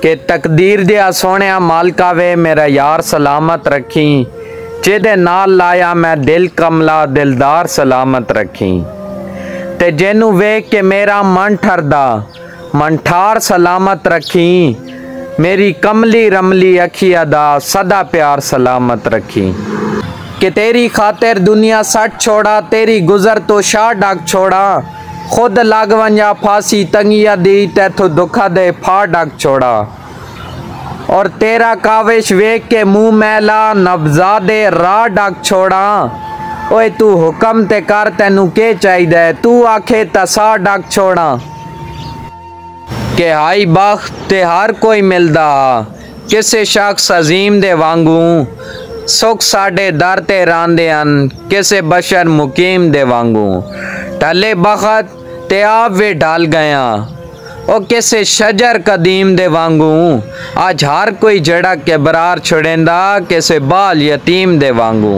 कि तकदीर दिया सोने मालका वे मेरा यार सलामत रखी, जेदे नाल लाया मैं दिल कमला दिलदार सलामत रखी। ते जेनू वेख के मेरा मन ठरदा मन ठार सलामत रखी, मेरी कमली रमली अखिया दा सदा प्यार सलामत रखी। कि तेरी खातिर दुनिया सट छोड़ा, तेरी गुजर तो शाह डाक छोड़ा, खुद लाग वंजा फांसी तंगिया दी तैथो दुखा दे फा डाक छोड़ा। और तेरा काविश वेख के मुंह मैला नबजादे राह डाक छोड़ा, ओए तू हुक्म ते कर तैनू के चाहिए, तू आखे तसा डाक छोड़ा। के हाई बख्त ते हर कोई मिलदा किसे शख्स अजीम दे वांगू, सुख साडे दर ते रांदे अन किसे बशर मुकीम दे वांगू। टले बखत ते आप वे ढल गया, ओ किसे शजर कदीम दे वांगू, आज हर कोई जड़ा के बरार छुड़ेंदा किसे बाल यतीम दे वांगू।